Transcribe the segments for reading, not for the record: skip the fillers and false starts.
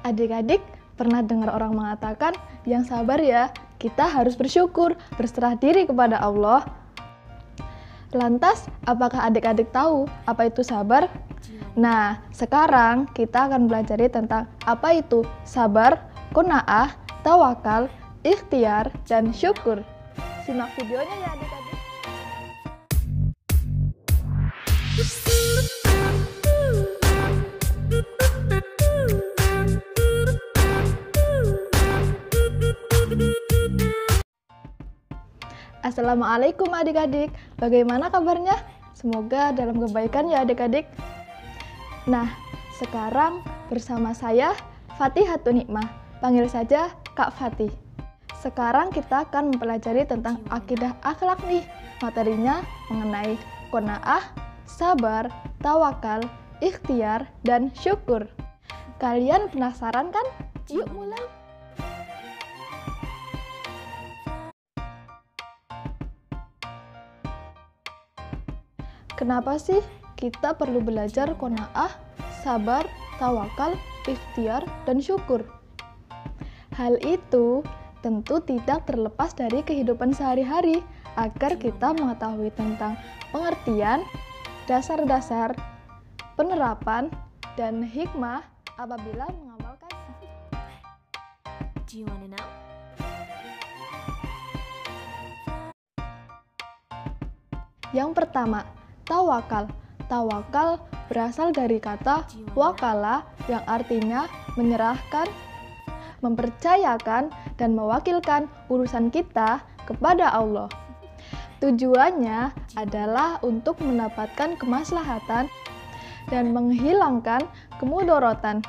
Adik-adik pernah dengar orang mengatakan, yang sabar ya, kita harus bersyukur, berserah diri kepada Allah. Lantas, apakah adik-adik tahu apa itu sabar? Nah, sekarang kita akan belajar tentang apa itu sabar, qanaah, tawakal, ikhtiar, dan syukur. Simak videonya ya adik-adik. Assalamualaikum adik-adik, bagaimana kabarnya? Semoga dalam kebaikan ya adik-adik. Nah, sekarang bersama saya Fatihatun Nikmah, panggil saja Kak Fatih. Sekarang kita akan mempelajari tentang akidah akhlak nih. Materinya mengenai qanaah, sabar, tawakal, ikhtiar, dan syukur. Kalian penasaran kan? Yuk mulai! Kenapa sih kita perlu belajar qanaah, sabar, tawakal, ikhtiar, dan syukur? Hal itu tentu tidak terlepas dari kehidupan sehari-hari agar kita mengetahui tentang pengertian, dasar-dasar, penerapan, dan hikmah apabila mengamalkan. Do you wanna know? Yang pertama, tawakal. Tawakal berasal dari kata wakala yang artinya menyerahkan, mempercayakan, dan mewakilkan urusan kita kepada Allah. Tujuannya adalah untuk mendapatkan kemaslahatan dan menghilangkan kemudorotan.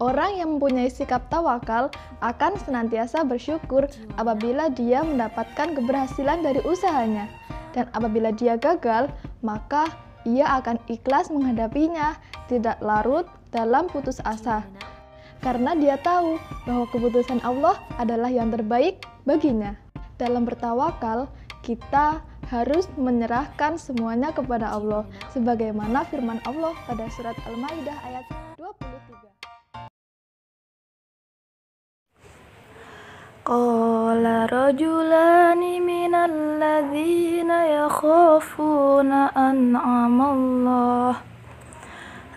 Orang yang mempunyai sikap tawakal akan senantiasa bersyukur apabila dia mendapatkan keberhasilan dari usahanya. Dan apabila dia gagal, maka ia akan ikhlas menghadapinya, tidak larut dalam putus asa. Karena dia tahu bahwa keputusan Allah adalah yang terbaik baginya. Dalam bertawakal, kita harus menyerahkan semuanya kepada Allah, sebagaimana firman Allah pada surat Al-Maidah ayat 23. Qala rajulani minal ladzina yakhafuna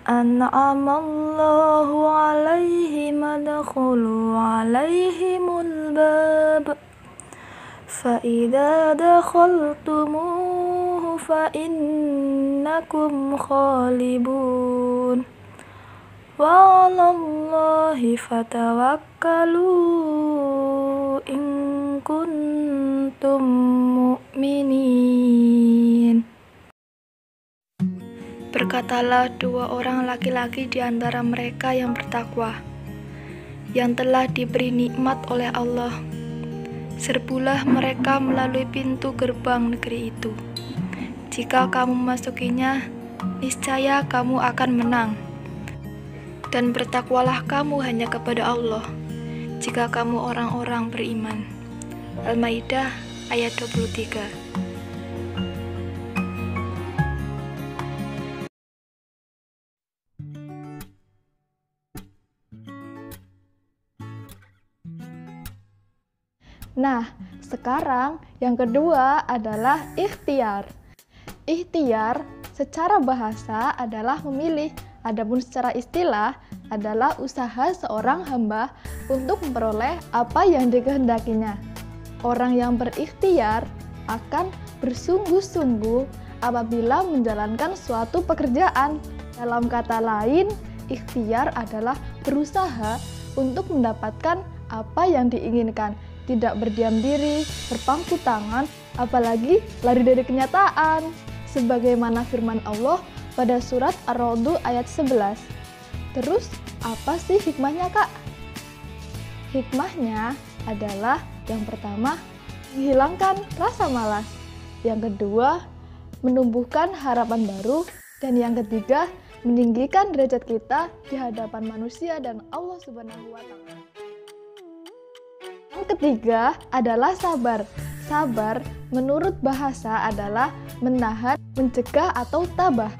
an'amallahu alaihim adkhulu alaihimul bab fa idza dakhaltumuhu fa innakum khalibun wa 'alallahi fatawakkalu in kuntum mu'minin. Berkatalah dua orang laki-laki di antara mereka yang bertakwa, yang telah diberi nikmat oleh Allah. Serbulah mereka melalui pintu gerbang negeri itu. Jika kamu memasukinya, niscaya kamu akan menang. Dan bertakwalah kamu hanya kepada Allah, jika kamu orang-orang beriman. Al-Maidah ayat 23. Nah, sekarang yang kedua adalah ikhtiar. Ikhtiar secara bahasa adalah memilih, adapun secara istilah adalah usaha seorang hamba untuk memperoleh apa yang dikehendakinya. Orang yang berikhtiar akan bersungguh-sungguh apabila menjalankan suatu pekerjaan. Dalam kata lain, ikhtiar adalah berusaha untuk mendapatkan apa yang diinginkan, tidak berdiam diri, berpangku tangan, apalagi lari dari kenyataan. Sebagaimana firman Allah pada surat Ar-Ra'd ayat 11. Terus, apa sih hikmahnya, Kak? Hikmahnya adalah yang pertama, menghilangkan rasa malas. Yang kedua, menumbuhkan harapan baru. Dan yang ketiga, meninggikan derajat kita di hadapan manusia dan Allah Subhanahu wa Ta'ala. Yang ketiga adalah sabar. Sabar menurut bahasa adalah menahan, mencegah atau tabah.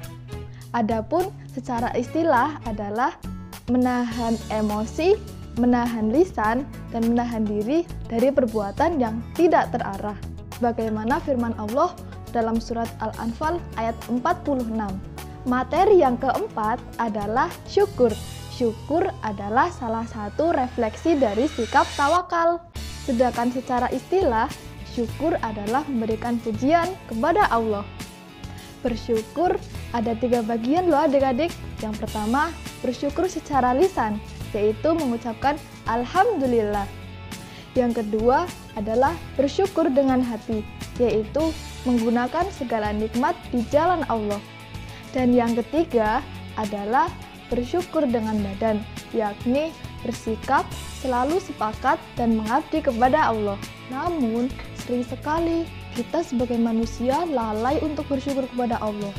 Adapun secara istilah adalah menahan emosi, menahan lisan dan menahan diri dari perbuatan yang tidak terarah. Bagaimana firman Allah dalam surat Al-Anfal ayat 46. Materi yang keempat adalah syukur. Syukur adalah salah satu refleksi dari sikap tawakal. Sedangkan secara istilah, syukur adalah memberikan pujian kepada Allah. Bersyukur ada 3 bagian loh adik-adik. Yang pertama, bersyukur secara lisan, yaitu mengucapkan Alhamdulillah. Yang kedua adalah bersyukur dengan hati, yaitu menggunakan segala nikmat di jalan Allah. Dan yang ketiga adalah bersyukur dengan badan, yakni bersikap selalu sepakat dan mengabdi kepada Allah. Namun, sering sekali kita sebagai manusia lalai untuk bersyukur kepada Allah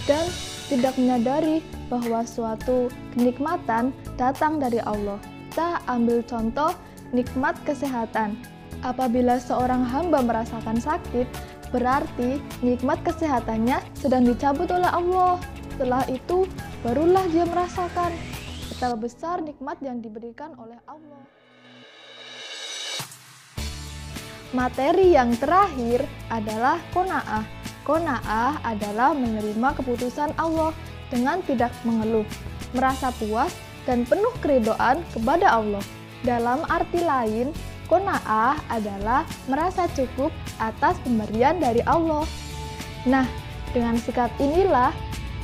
dan tidak menyadari bahwa suatu kenikmatan datang dari Allah. Kita ambil contoh nikmat kesehatan. Apabila seorang hamba merasakan sakit, berarti nikmat kesehatannya sedang dicabut oleh Allah. Setelah itu, barulah dia merasakan betapa besar nikmat yang diberikan oleh Allah. Materi yang terakhir adalah qanaah. Qanaah adalah menerima keputusan Allah dengan tidak mengeluh, merasa puas dan penuh keridhaan kepada Allah. Dalam arti lain, qanaah adalah merasa cukup atas pemberian dari Allah. Nah, dengan sikap inilah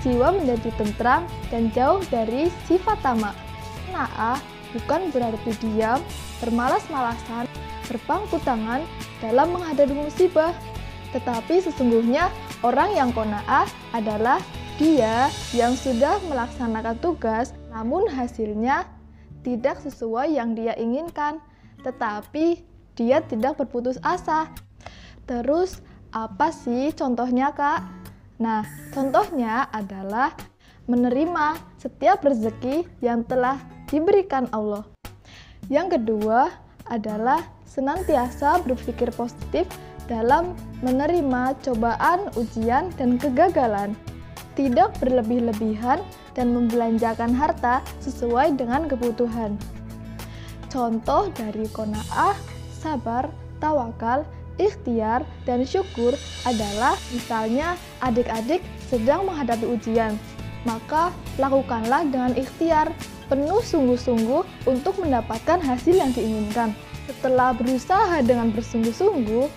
jiwa menjadi tentram dan jauh dari sifat tamak. Qanaah bukan berarti diam, bermalas-malasan, berpangku tangan dalam menghadapi musibah. Tetapi sesungguhnya orang yang qanaah adalah dia yang sudah melaksanakan tugas, namun hasilnya tidak sesuai yang dia inginkan, tetapi dia tidak berputus asa. Terus apa sih contohnya, Kak? Nah, contohnya adalah menerima setiap rezeki yang telah diberikan Allah. Yang kedua adalah senantiasa berpikir positif dalam menerima cobaan, ujian, dan kegagalan. Tidak berlebih-lebihan dan membelanjakan harta sesuai dengan kebutuhan. Contoh dari qanaah, sabar, tawakal, ikhtiar, dan syukur adalah misalnya adik-adik sedang menghadapi ujian, maka lakukanlah dengan ikhtiar, penuh sungguh-sungguh untuk mendapatkan hasil yang diinginkan. Setelah berusaha dengan bersungguh-sungguh,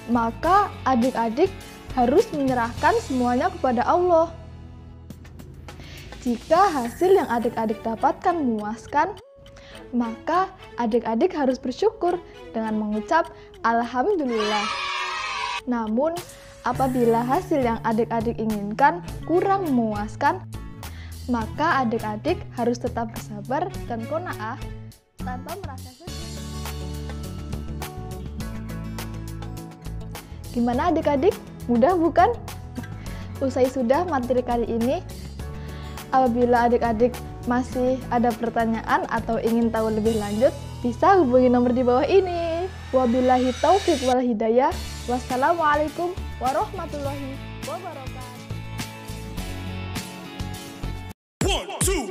maka adik-adik harus menyerahkan semuanya kepada Allah. Jika hasil yang adik-adik dapatkan memuaskan, maka adik-adik harus bersyukur dengan mengucap Alhamdulillah. Namun, apabila hasil yang adik-adik inginkan kurang memuaskan, maka adik-adik harus tetap bersabar dan qanaah tanpa merasa sedih. Gimana adik-adik? Mudah bukan? Usai sudah materi kali ini, apabila adik-adik masih ada pertanyaan atau ingin tahu lebih lanjut, bisa hubungi nomor di bawah ini. Wabillahi taufiq wal hidayah. Wassalamualaikum warahmatullahi wabarakatuh. 1, 2